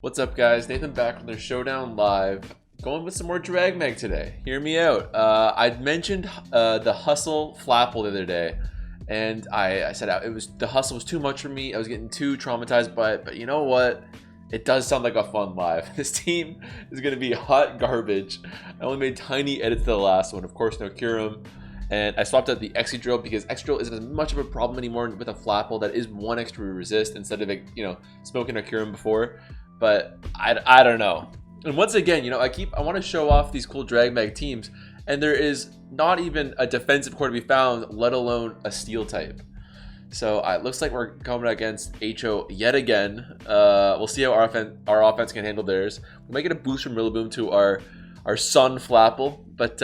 What's up, guys? Nathan back from their Showdown Live. Going with some more dragmag today. Hear me out. I'd mentioned the hustle Flapple the other day, and I said the hustle was too much for me. I was getting too traumatized by it, but you know what? It does sound like a fun live. This team is going to be hot garbage. I only made tiny edits to the last one. Of course, no Curum. And I swapped out the Excadrill because Excadrill isn't as much of a problem anymore with a Flapple that is one extra resist instead of, smoking a Curum before. But I don't know. And once again, I want to show off these cool dragmag teams, and there is not even a defensive core to be found, let alone a steel type. So it looks like we're coming against HO yet again. We'll see how our offense can handle theirs. We might get a boost from Rillaboom to our son Flapple, but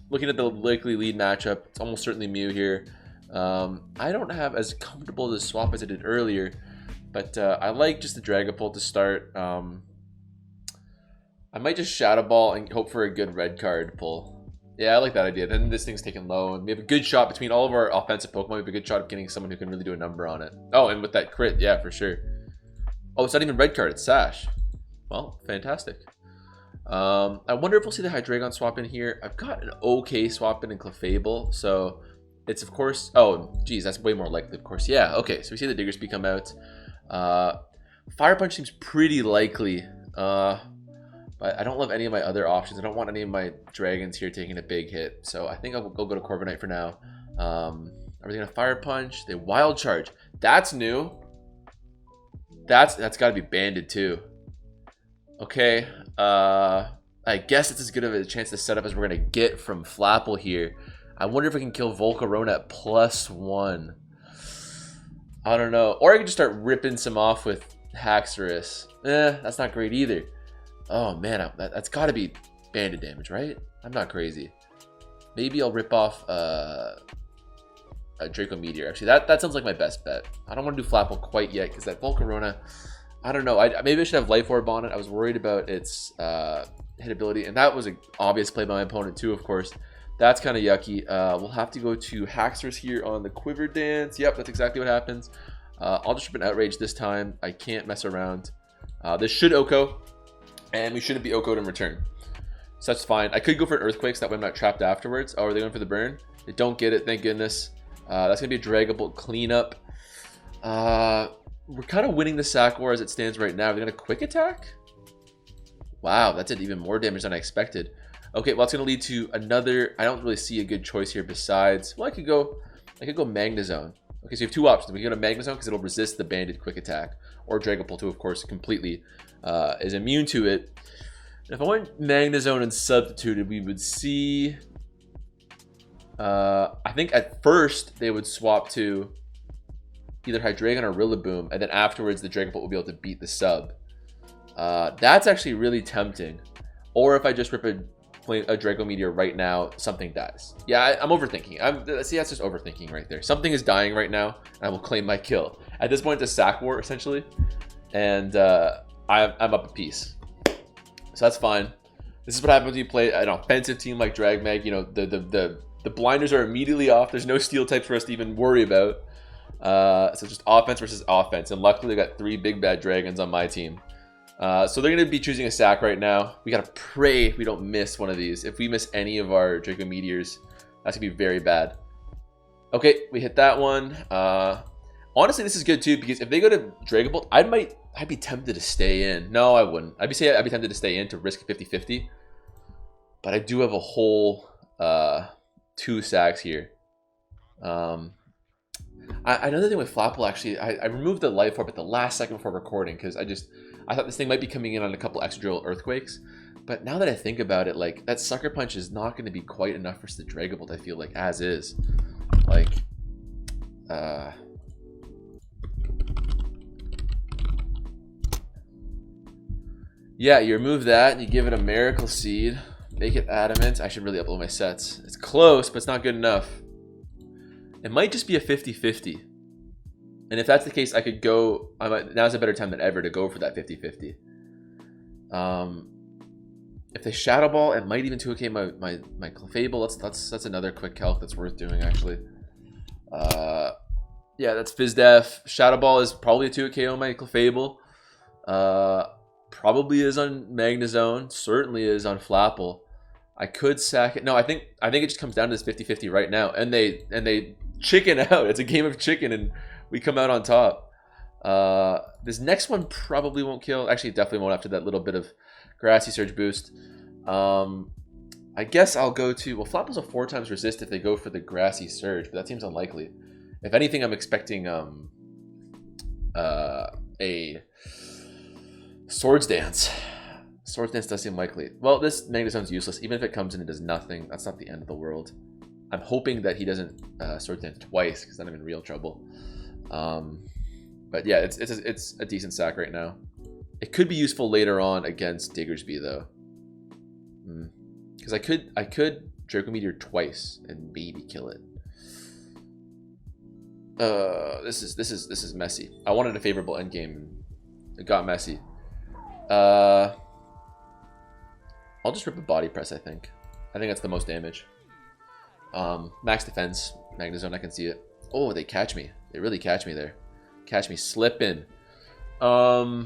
looking at the likely lead matchup, it's almost certainly Mew here. I don't have as comfortable the swap as I did earlier. But I like just the Dragapult to start. I might just Shadow Ball and hope for a good red card pull. Yeah, I like that idea. Then this thing's taken low, and we have a good shot between all of our offensive Pokemon. We have a good shot of getting someone who can really do a number on it. Oh, and with that crit, yeah, for sure. Oh, it's not even red card, it's Sash. Well, fantastic. I wonder if we'll see the Hydreigon swap in here. I've got an okay swap in Clefable, so it's of course. Oh, geez, that's way more likely, of course. Yeah, okay, so we see the Diggersby come out. Fire Punch seems pretty likely, but I don't love any of my other options. I don't want any of my dragons here taking a big hit, so I think I'll go to Corviknight for now. Are they gonna Fire Punch? They Wild Charge. That's new. That's got to be banded too. Okay, I guess it's as good of a chance to set up as we're gonna get from Flapple here. I wonder if I can kill Volcarona at +1. I don't know. Or I could just start ripping some off with Haxorus. That's not great either. Oh, man. That's got to be banded damage, right? I'm not crazy. Maybe I'll rip off a Draco Meteor. Actually, that sounds like my best bet. I don't want to do Flapple quite yet because that Volcarona, I don't know. Maybe I should have Life Orb on it. I was worried about its hit ability. And that was an obvious play by my opponent too, of course. That's kind of yucky. We'll have to go to Haxorus here on the Quiver Dance. Yep, that's exactly what happens. I'll just rip an Outrage this time. I can't mess around. This should Oko, and we shouldn't be Oko'd in return. So that's fine. I could go for an Earthquake, so that way I'm not trapped afterwards. Oh, are they going for the burn? They don't get it, thank goodness. That's going to be a Dragapult cleanup. We're kind of winning the Sack War as it stands right now. Are they going to Quick Attack? Wow, that did even more damage than I expected. Okay, well, it's going to lead to another. I don't really see a good choice here besides. Well, I could go Magnezone. Okay, so you have two options. We can go to Magnezone because it'll resist the banded quick attack, or Dragapult, who of course completely is immune to it. And if I went Magnezone and substituted, we would see. I think at first they would swap to either Hydreigon or Rillaboom, and then afterwards the Dragapult will be able to beat the sub. That's actually really tempting. Or if I just rip a Draco Meteor right now, something dies. Yeah, I'm overthinking. See, that's just overthinking right there. Something is dying right now, and I will claim my kill. At this point, it's a Sack War, essentially. And I'm up a piece. So that's fine. This is what happens when you play an offensive team like Dragmag. The blinders are immediately off. There's no steel types for us to even worry about. So just offense versus offense. And luckily, they got 3 big bad dragons on my team. So they're going to be choosing a sack right now. We got to pray we don't miss one of these. If we miss any of our Draco Meteors, that's going to be very bad. Okay, we hit that one. Honestly, this is good too, because if they go to Dragapult, I'd be tempted to stay in. No, I wouldn't. I'd be tempted to stay in to risk 50-50. But I do have a whole 2 sacks here. Another thing with Flapple, actually, I removed the Life Orb at the last second before recording because I thought this thing might be coming in on a couple Excadrill Earthquakes. But now that I think about it, like, that Sucker Punch is not going to be quite enough for the Dragapult, I feel like, as is. Like, yeah, you remove that and you give it a Miracle Seed. Make it Adamant. I should really upload my sets. It's close, but it's not good enough. It might just be a 50-50. And if that's the case, I could go. Now's a better time than ever to go for that 50-50. If they Shadow Ball, it might even 2K my Clefable. That's another quick calc that's worth doing, actually. Yeah, that's FizzDef. Shadow Ball is probably a 2 KO my Clefable. Probably is on Magnezone. Certainly is on Flapple. I could sack it. No, I think it just comes down to this 50-50 right now. And they chicken out. It's a game of chicken, and we come out on top. This next one probably won't kill. Actually, it definitely won't after that little bit of Grassy Surge boost. I guess I'll go to... Well, Flapple's a 4 times resist if they go for the Grassy Surge, but that seems unlikely. If anything, I'm expecting a Swords Dance. Swords Dance does seem likely. Well, this Magnezone's useless. Even if it comes in and does nothing, that's not the end of the world. I'm hoping that he doesn't Swords Dance twice, because then I'm in real trouble. But yeah, it's a decent sack right now. It could be useful later on against Diggersby, though. Because I could Draco Meteor twice and maybe kill it. This is messy. I wanted a favorable endgame. It got messy. I'll just rip a body press, I think. I think that's the most damage. Max defense, Magnezone, I can see it. Oh, they catch me. They really catch me there. Catch me slipping. I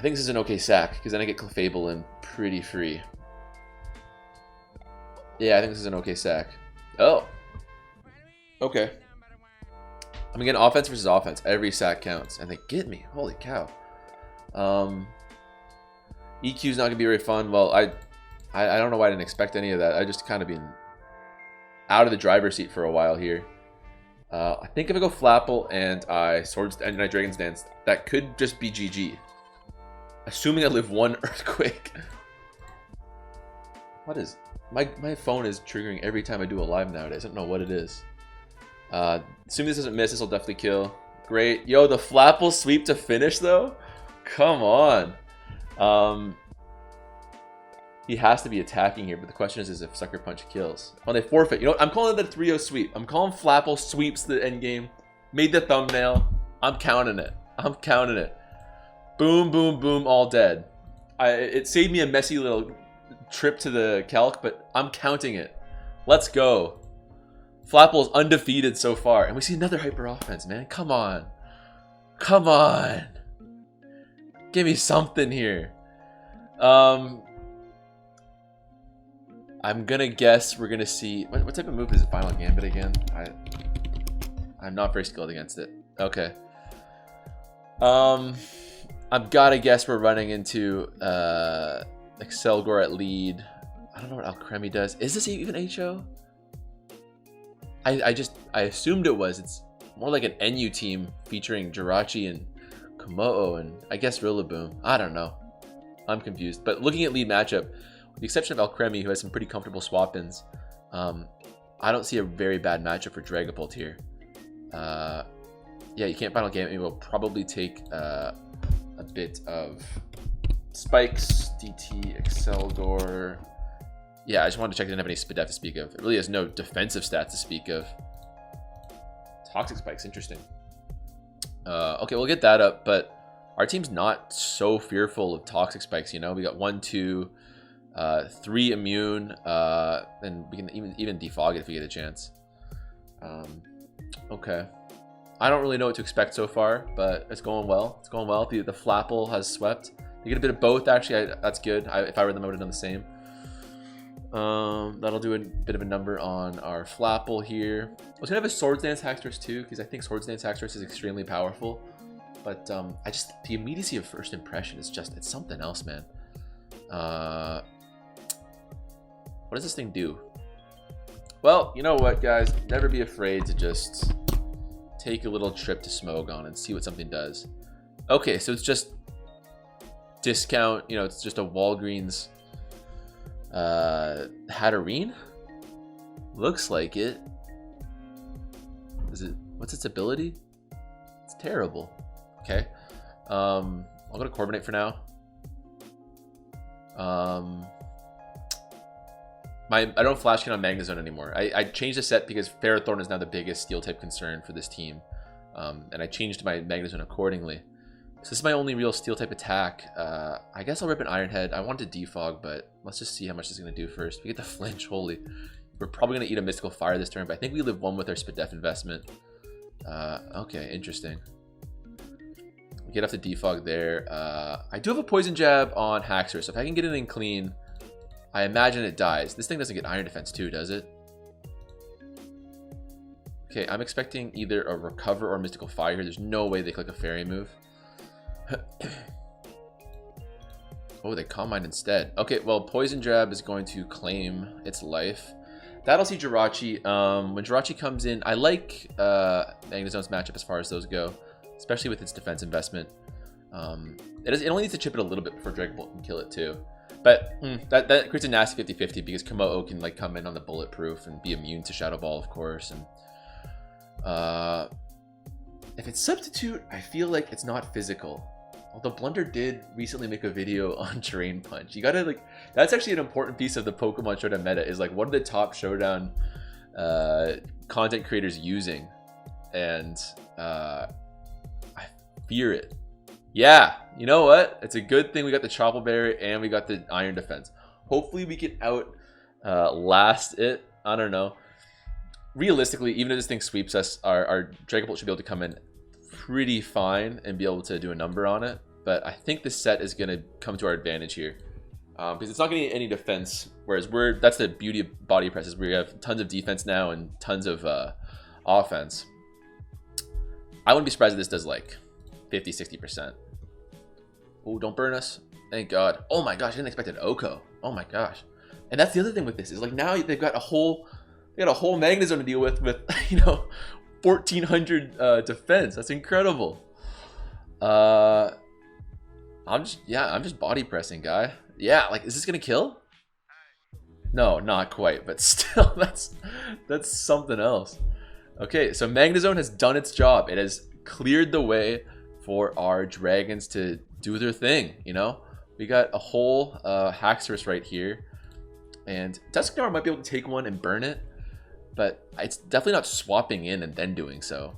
think this is an okay sack, because then I get Clefable in pretty free. Yeah, I think this is an okay sack. Oh. Okay. I'm again offense versus offense. Every sack counts. And they get me. Holy cow. EQ's not going to be very fun. Well, I don't know why I didn't expect any of that. I just kind of been out of the driver's seat for a while here. I think if I go Flapple and I Dragon's Dance, that could just be GG. Assuming I live one Earthquake. What is... My phone is triggering every time I do a live nowadays. I don't know what it is. Assuming this doesn't miss, this will definitely kill. Great. Yo, the Flapple sweep to finish, though? Come on. He has to be attacking here, but the question is if Sucker Punch kills. Oh, they forfeit. You know what? I'm calling it the 3-0 sweep. I'm calling Flapple sweeps the endgame. Made the thumbnail. I'm counting it. I'm counting it. Boom, boom, boom, all dead. It saved me a messy little trip to the calc, but I'm counting it. Let's go. Flapple's undefeated so far. And we see another hyper offense, man. Come on. Come on. Give me something here. I'm gonna guess we're gonna see... What type of move is Final Gambit again? I'm not very skilled against it. Okay. I've gotta guess we're running into Excelgor at lead. I don't know what Alcremie does. Is this even HO? I assumed it was. It's more like an NU team featuring Jirachi and Komodo and I guess Rillaboom. I don't know. I'm confused. But looking at lead matchup, with the exception of Alcremie, who has some pretty comfortable swap-ins, I don't see a very bad matchup for Dragapult here. Yeah, you can't Final Gambit me. We'll probably take a bit of Spikes, DT, Excelgor. Yeah, I just wanted to check it didn't have any Spadef to speak of. It really has no defensive stats to speak of. Toxic Spikes, interesting. Okay, we'll get that up, but our team's not so fearful of Toxic Spikes, you know? We got 1, 2, 3 immune, and we can even defog it if we get a chance. Okay. I don't really know what to expect so far, but it's going well. It's going well. The Flapple has swept. You get a bit of both, actually. That's good. If I were them, I would have done the same. That'll do a bit of a number on our Flapple here. I was gonna have a Swords Dance Hackstress too, because I think Swords Dance Hackstress is extremely powerful. But the immediacy of first impression is it's something else, man. What does this thing do? Well, you know what, guys? Never be afraid to just take a little trip to Smogon and see what something does. Okay, so it's just discount, you know, it's just a Walgreens Hatterene? Looks like it. Is it? What's its ability? It's terrible. Okay. I'll go to Corviknight for now. I don't Flash Can on Magnezone anymore. I changed the set because Ferrothorn is now the biggest Steel type concern for this team. And I changed my Magnezone accordingly. So this is my only real Steel type attack. I guess I'll rip an Iron Head. I wanted to defog, but let's just see how much this is going to do first. We get the flinch. Holy. We're probably going to eat a Mystical Fire this turn, but I think we live one with our Spadef investment. Okay, interesting. We get off the defog there. I do have a Poison Jab on Haxor, so if I can get it in clean, I imagine it dies. This thing doesn't get Iron Defense too, does it? Okay, I'm expecting either a Recover or Mystical Fire here. There's no way they click a Fairy move. Oh, they Calm Mind instead. Okay, well, Poison Jab is going to claim its life. That'll see Jirachi. When Jirachi comes in, I like Magnezone's matchup as far as those go, especially with its defense investment. It only needs to chip it a little bit before Dragapult can kill it too. But that creates a nasty 50-50 because Komodo can like come in on the bulletproof and be immune to Shadow Ball, of course. And if it's Substitute, I feel like it's not physical. Although Blunder did recently make a video on Terrain Punch. You gotta like, that's actually an important piece of the Pokemon Showdown meta, is like what are the top Showdown content creators using? And I fear it. Yeah, you know what? It's a good thing we got the Chople Berry and we got the Iron Defense. Hopefully we can last it. I don't know. Realistically, even if this thing sweeps us, our Dragapult should be able to come in pretty fine and be able to do a number on it. But I think this set is going to come to our advantage here. Because it's not going to get any defense. Whereas that's the beauty of body presses. We have tons of defense now and tons of offense. I wouldn't be surprised if this does like 50-60%. Oh, don't burn us. Thank God. Oh my gosh, I didn't expect an Oko. Oh my gosh. And that's the other thing with this, is like now they've got a whole Magnezone to deal with you know, 1400 defense. That's incredible. I'm just body pressing, guy. Yeah, like, is this gonna kill? No, not quite, but still, that's something else. Okay, so Magnezone has done its job. It has cleared the way for our dragons to do their thing. You know, we got a whole Haxorus right here, and Dusknoir might be able to take one and burn it, but it's definitely not swapping in and then doing so.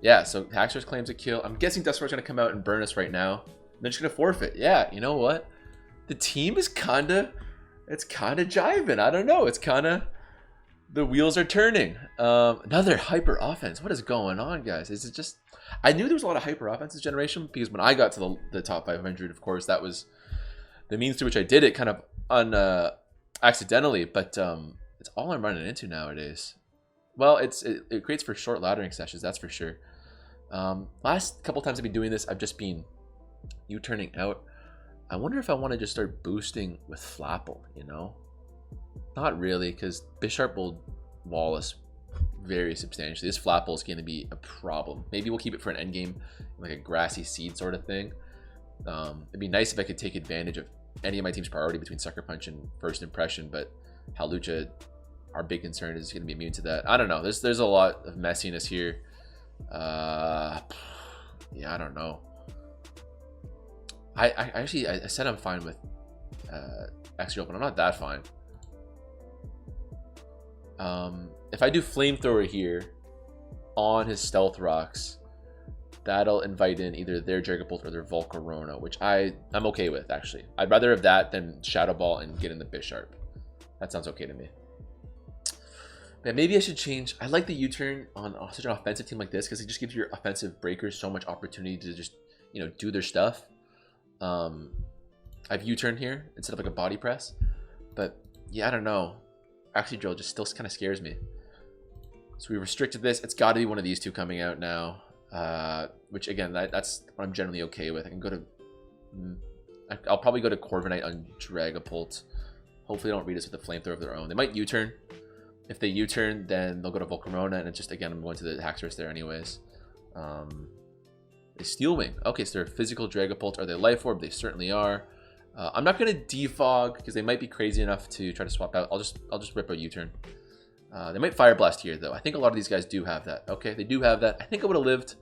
Yeah, so Haxorus claims a kill. I'm guessing Dusknoir's gonna come out and burn us right now. They're just gonna forfeit. Yeah, you know what? The team is kinda jiving. I don't know. It's kinda, the wheels are turning. Another hyper offense. What is going on, guys? Is it just? I knew there was a lot of hyper offense this generation because when I got to the top 500, of course, that was the means through which I did it, kind of accidentally. But it's all I'm running into nowadays. Well, it creates for short laddering sessions, that's for sure. Last couple times I've been doing this, I've just been U-turning out. I wonder if I want to just start boosting with Flapple, you know? Not really, because Bisharp will wall us very substantially. This Flapple is going to be a problem. Maybe we'll keep it for an endgame, like a grassy seed sort of thing. It'd be nice if I could take advantage of any of my team's priority between Sucker Punch and First Impression, but Hawlucha, our big concern, is going to be immune to that. I don't know. There's a lot of messiness here. Yeah, I don't know. I said I'm fine with Extra, but I'm not that fine. If I do Flamethrower here on his Stealth Rocks, that'll invite in either their Dragapult or their Volcarona, which I'm okay with, actually. I'd rather have that than Shadow Ball and get in the Bisharp. That sounds okay to me. But maybe I should change. I like the U-turn on such an offensive team like this because it just gives your offensive breakers so much opportunity to just, you know, do their stuff. I've U-turn here instead of like a body press, but yeah, I don't know. Actually, Drill just still kind of scares me. So we restricted this. It's got to be one of these two coming out now, which again, that's what I'm generally okay with. I can go to, I'll probably go to Corviknight on Dragapult. Hopefully they don't read us with a Flamethrower of their own. They might U-turn. If they U-turn, then they'll go to Volcarona, and it's just, again, I'm going to the Haxorus there anyways. They Steel Wing. Okay, so they're a physical Dragapult. Are they Life Orb? They certainly are. I'm not going to defog because they might be crazy enough to try to swap out. I'll just rip a U-turn. They might Fire Blast here, though. I think a lot of these guys do have that. Okay, they do have that. I think I would have lived,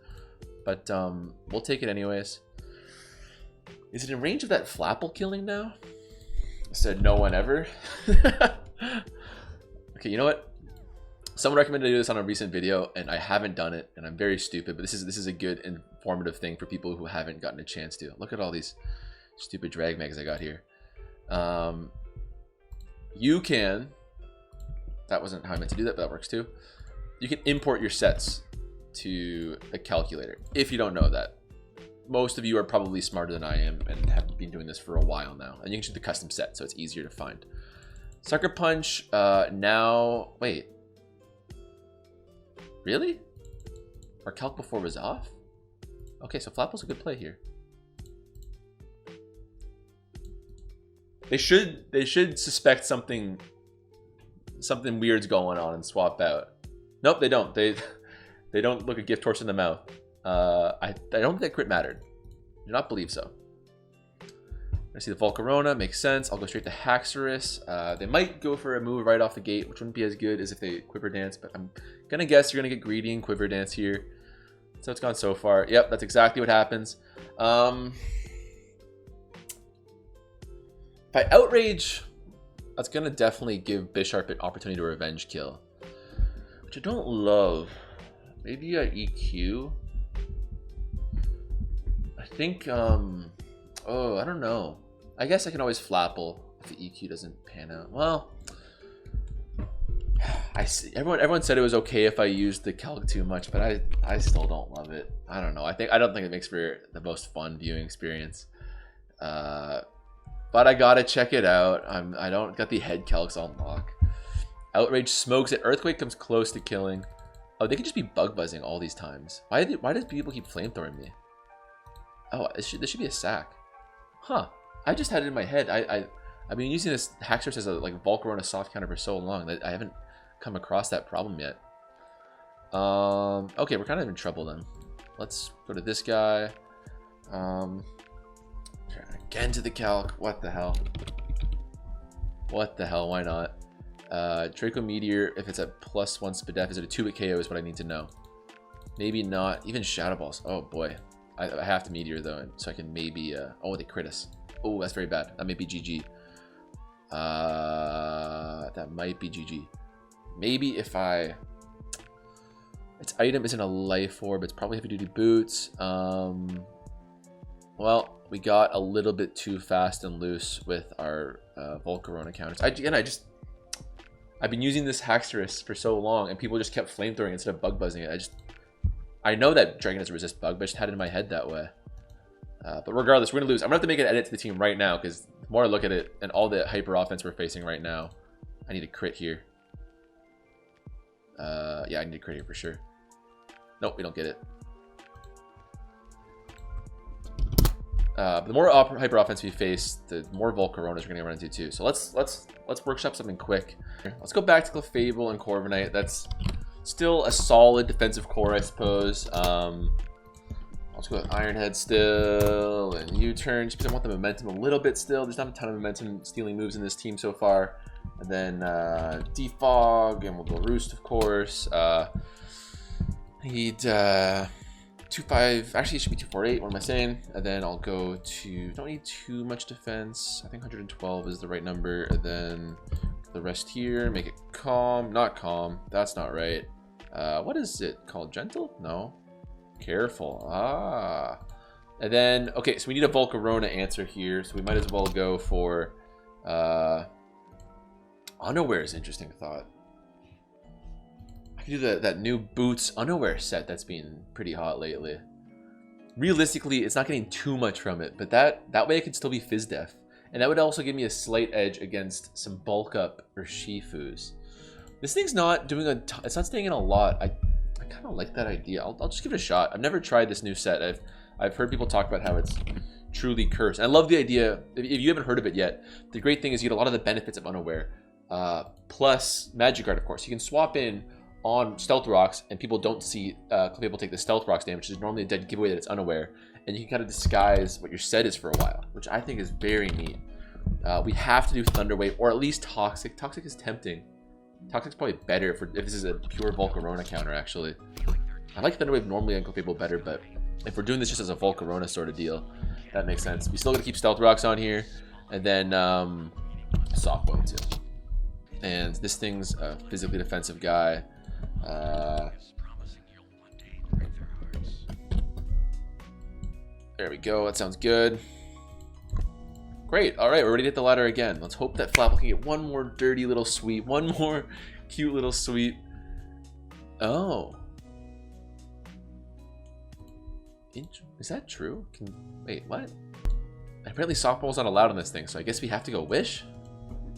but we'll take it anyways. Is it in range of that Flapple killing now? I said no one ever. Okay, you know what? Someone recommended to do this on a recent video, and I haven't done it, and I'm very stupid. But this is a good, informative thing for people who haven't gotten a chance to. Look at all these stupid dragmags I got here. You can That wasn't how I meant to do that, but that works too. You can import your sets to the calculator if you don't know that. Most of you are probably smarter than I am and have been doing this for a while now. And you can choose the custom set, so it's easier to find. Sucker Punch, now... Wait. Really? Our calc before was off? Okay, so Flapple's a good play here. They should suspect something weird's going on and swap out. Nope, they don't. They don't look a gift horse in the mouth. I don't think that crit mattered. I do not believe so. I see the Volcarona, makes sense. I'll go straight to Haxorus. They might go for a move right off the gate, which wouldn't be as good as if they Quiver Dance, but I'm gonna guess you're gonna get greedy and Quiver Dance here. So it's gone so far. Yep, that's exactly what happens. If I Outrage, that's gonna definitely give Bisharp an opportunity to revenge kill, which I don't love. Maybe I EQ. I think, oh, I don't know. I guess I can always Flapple if the EQ doesn't pan out. Well, I see. Everyone said it was okay if I used the calc too much, but I still don't love it. I don't know. I don't think it makes for the most fun viewing experience. But I gotta check it out. I don't got the head calcs on lock. Outrage smokes it. Earthquake comes close to killing. Oh, they could just be bug buzzing all these times. Why does people keep flamethrowing me? Oh, this should be a sack. Huh. I just had it in my head. I've been using this Haxorus as a like Volcarona soft counter for so long that I haven't come across that problem yet. Okay, we're kind of in trouble then. Let's go to this guy. Again to the calc. What the hell? What the hell? Why not? Draco Meteor, if it's at +1 Spadef, is it a 2-hit KO is what I need to know. Maybe not. Even Shadow Balls. Oh boy. I have to Meteor though, so I can maybe... oh, they crit us. Oh, that's very bad. That may be GG. That might be GG. Maybe if I... Its item isn't a Life Orb. It's probably Heavy Duty Boots. Well, we got a little bit too fast and loose with our Volcarona counters. I've been using this Haxorus for so long, and people just kept flamethrowing instead of bug buzzing it. I know that Dragon doesn't resist bug, but I just had it in my head that way. But regardless, we're gonna lose. I'm gonna have to make an edit to the team right now because the more I look at it and all the hyper offense we're facing right now, I need a crit here. Yeah, I need a crit here for sure. Nope, we don't get it. The more hyper offense we face, the more Volcaronas we're gonna run into too. So let's workshop something quick. Let's go back to Clefable and Corviknight. That's still a solid defensive core, I suppose. Let's go with Ironhead still and U-turn. Just because I want the momentum a little bit still. There's not a ton of momentum stealing moves in this team so far. And then Defog, and we'll go Roost, of course. Need 2-5, actually it should be 2-4-8, what am I saying? And then I'll go to, don't need too much defense. I think 112 is the right number. And then the rest here, make it calm, not calm, that's not right. What is it called, gentle? No, careful, And then, okay, so we need a Volcarona answer here, so we might as well go for, Unaware is interesting thought. I could do that new Boots Unaware set that's been pretty hot lately. Realistically, it's not getting too much from it, but that way it could still be Fizdef. And that would also give me a slight edge against some bulk up or Shifus. This thing's not doing it's not staying in a lot. I kind of like that idea. I'll just give it a shot. I've never tried this new set. I've heard people talk about how it's truly cursed. And I love the idea. If you haven't heard of it yet, the great thing is you get a lot of the benefits of Unaware. Plus Magic Guard, of course. You can swap in on Stealth Rocks, and people don't see people take the Stealth Rocks damage, which is normally a dead giveaway that it's Unaware, and you can kind of disguise what your set is for a while, which I think is very neat. We have to do Thunder Wave, or at least Toxic. Toxic is tempting. Toxic's probably better if this is a pure Volcarona counter, actually. I like Thunder Wave normally on Clefable better, but if we're doing this just as a Volcarona sort of deal, that makes sense. We still got to keep Stealth Rocks on here, and then Soft Boil too. And this thing's a physically defensive guy. There we go. That sounds good. Great. All right, we're ready to hit the ladder again. Let's hope that Flapple can get one more dirty little sweep, one more Cute little sweet. Oh. Is that true? Wait, what? Apparently softball's not allowed on this thing, so I guess we have to go wish?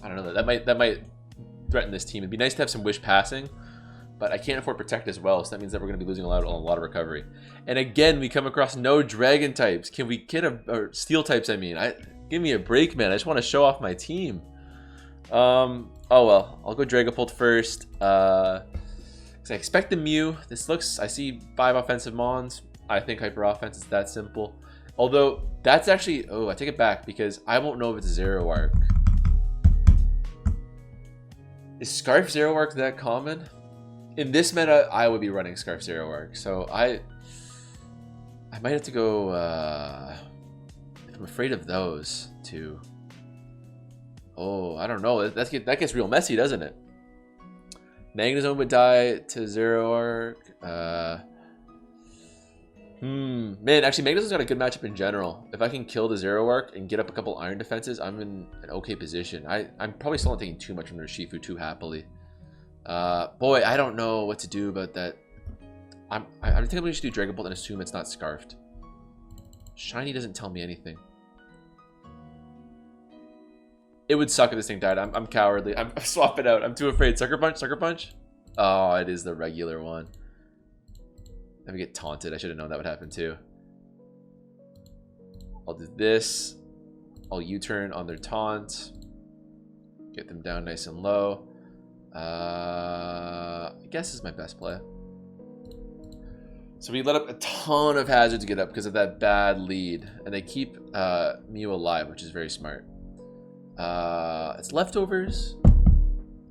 I don't know. That might threaten this team. It'd be nice to have some wish passing, but I can't afford protect as well, so that means that we're going to be losing a lot of recovery. And again, we come across no dragon types. Can we get or steel types, I mean. Give me a break, man. I just want to show off my team. Oh well, I'll go Dragapult first. I expect the Mew. This looks, I see 5 offensive Mons. I think Hyper Offense is that simple. Although, that's actually, oh, I take it back because I won't know if it's Zero Arc. Is Scarf Zero Arc that common? In this meta, I would be running Scarf Zero Arc. So I might have to go, I'm afraid of those two. Oh, I don't know. That gets real messy, doesn't it? Magnezone would die to Zero Arc. Man, actually, Magnezone's got a good matchup in general. If I can kill the Zero Arc and get up a couple Iron defenses, I'm in an okay position. I'm probably still not taking too much from their Shifu too happily. Boy, I don't know what to do about that. I think we should do Dragapult and assume it's not Scarfed. Shiny doesn't tell me anything. It would suck if this thing died. I'm cowardly. I'm swapping out. I'm too afraid. Sucker Punch? Sucker Punch? Oh, it is the regular one. Let me get taunted. I should have known that would happen too. I'll do this. I'll U-turn on their taunt. Get them down nice and low. I guess this is my best play. So we let up a ton of hazard to get up because of that bad lead. And they keep Mew alive, which is very smart. It's leftovers.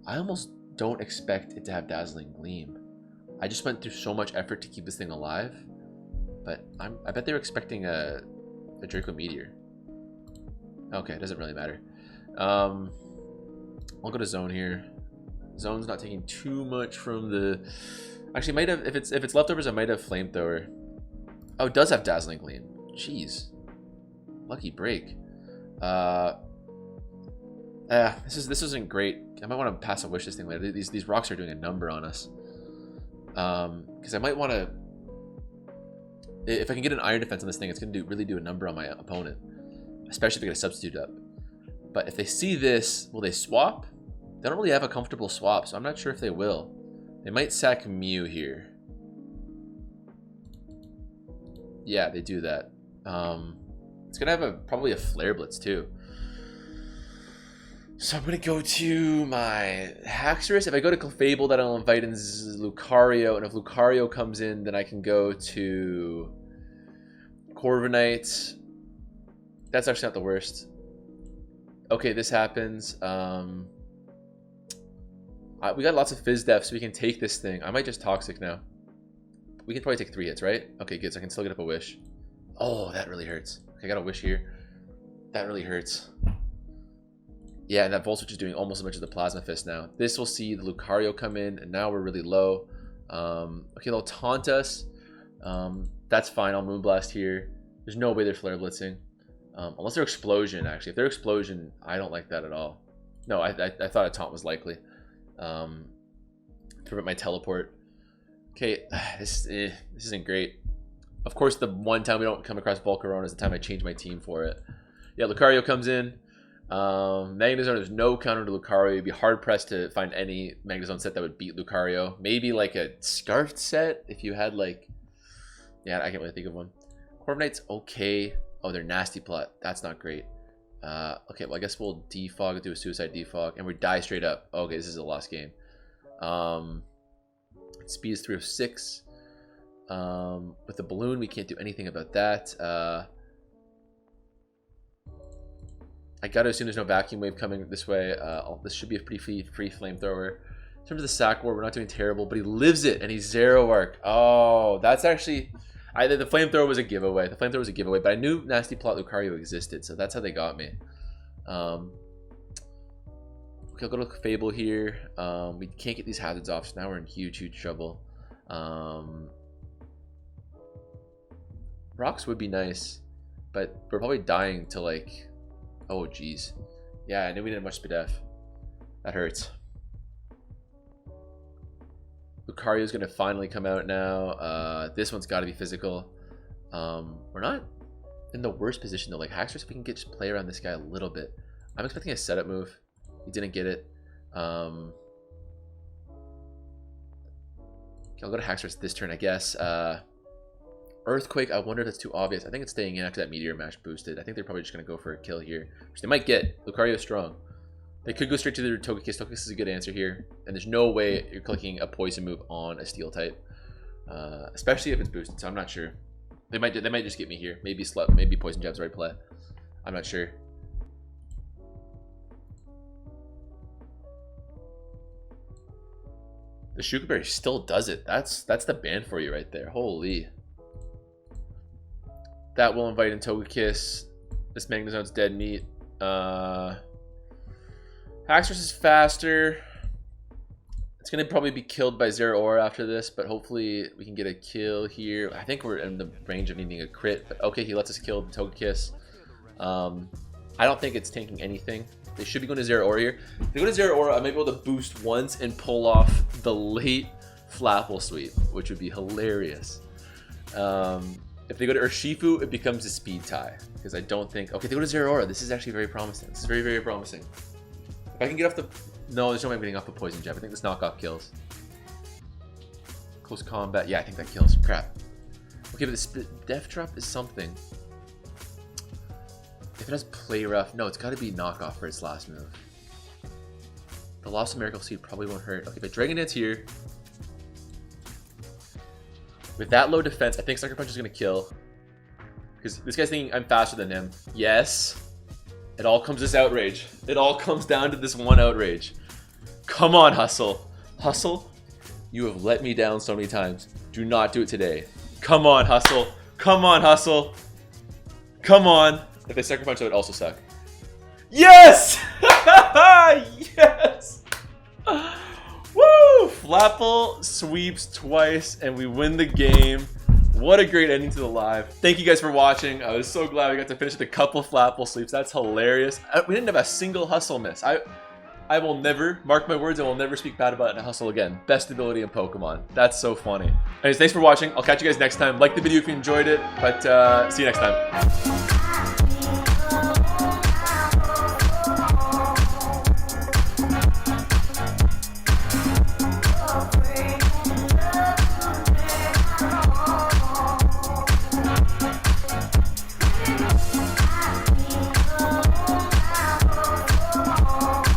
I almost don't expect it to have Dazzling Gleam. I just went through so much effort to keep this thing alive, but I bet they were expecting a Draco Meteor. Okay, it doesn't really matter. I'll go to Zone here. Zone's not taking too much from the. Actually, might have if it's leftovers. I might have Flamethrower. Oh, it does have Dazzling Gleam. Jeez, lucky break. This isn't great. I might want to pass a wish this thing later. These rocks are doing a number on us. Because I might want to, if I can get an Iron Defense on this thing, it's going to really do a number on my opponent, especially if I get a substitute up. But if they see this, will they swap? They don't really have a comfortable swap, so I'm not sure if they will. They might sack Mew here. Yeah, they do that. It's going to have probably a Flare Blitz too. So I'm going to go to my Haxorus. If I go to Clefable, then I'll invite in Lucario. And if Lucario comes in, then I can go to Corviknight. That's actually not the worst. Okay, this happens. We got lots of Fizz Def, so we can take this thing. I might just Toxic now. We can probably take 3 hits, right? Okay, good. So I can still get up a Wish. Oh, that really hurts. Okay, I got a Wish here. That really hurts. Yeah, and that Volt Switch is doing almost as much as the Plasma Fist now. This will see the Lucario come in, and now we're really low. Okay, they'll taunt us. That's fine. I'll Moonblast here. There's no way they're Flare Blitzing. Unless they're Explosion, actually. If they're Explosion, I don't like that at all. No, I thought a taunt was likely. Prevent my Teleport. Okay, this isn't great. Of course, the one time we don't come across Volcarona is the time I change my team for it. Yeah, Lucario comes in. Magnezone, there's no counter to Lucario. You'd be hard pressed to find any Magnezone set that would beat Lucario. Maybe like a Scarfed set if you had like, yeah, I can't really think of one. Corviknight's okay. Oh, they're Nasty Plot. That's not great. Okay, well I guess we'll defog, do a Suicide Defog, and we die straight up. Okay, this is a lost game. Speed is 306. With the balloon, we can't do anything about that. I gotta assume there's no Vacuum Wave coming this way. This should be a pretty free Flamethrower. In terms of the sack war, we're not doing terrible, but he lives it and he's Zero Arc. Oh, that's actually the Flamethrower was a giveaway. The Flamethrower was a giveaway, but I knew Nasty Plot Lucario existed, so that's how they got me. Okay, I'll go to Fable here. We can't get these hazards off, so now we're in huge trouble. Rocks would be nice, but we're probably dying to like. Oh geez, yeah, I knew we didn't have much Spadef. That hurts. Lucario's gonna finally come out now. This one's got to be physical. We're not in the worst position though. Like Haxorus, if we can just play around this guy a little bit. I'm expecting a setup move. He didn't get it. Okay, I'll go to Haxorus this turn, I guess. Earthquake, I wonder if that's too obvious. I think it's staying in after that Meteor Mash boosted. I think they're probably just going to go for a kill here, which they might get. Lucario's strong. They could go straight to their Togekiss. Togekiss is a good answer here. And there's no way you're clicking a poison move on a steel type. Especially if it's boosted, so I'm not sure. They might just get me here. Maybe maybe Poison Jab's the right play. I'm not sure. The Shuka Berry still does it. That's the ban for you right there. Holy. That will invite in Togekiss. This Magnezone's dead meat. Haxorus is faster. It's going to probably be killed by Zeraora after this, but hopefully we can get a kill here. I think we're in the range of needing a crit, but okay, he lets us kill the Togekiss. I don't think it's tanking anything. They should be going to Zeraora here. If they go to Zeraora, I might be able to boost once and pull off the late Flapple sweep, which would be hilarious. If they go to Urshifu, it becomes a speed tie. Because I don't think... Okay, they go to Zeraora. This is actually very promising. This is very, very promising. If I can get off the... No, there's no way I'm getting off the Poison Jab. I think this knockoff kills. Close combat. Yeah, I think that kills. Crap. Okay, but this Death Drop is something. If it has Play Rough... No, it's got to be knockoff for its last move. The loss of Miracle Seed probably won't hurt. Okay, but Dragon Dance here... With that low defense, I think Sucker Punch is going to kill. Because this guy's thinking I'm faster than him. Yes. It all comes to this outrage. It all comes down to this one outrage. Come on, Hustle. Hustle, you have let me down so many times. Do not do it today. Come on, Hustle. Come on, Hustle. Come on. If they Sucker Punch, that would also suck. Yes! Yes! Woo! Flapple sweeps twice and we win the game. What a great ending to the live. Thank you guys for watching. I was so glad we got to finish with a couple Flapple sweeps. That's hilarious. We didn't have a single Hustle miss. I will never, mark my words, I will never speak bad about a Hustle again. Best ability in Pokemon. That's so funny. Anyways, thanks for watching. I'll catch you guys next time. Like the video if you enjoyed it, but see you next time.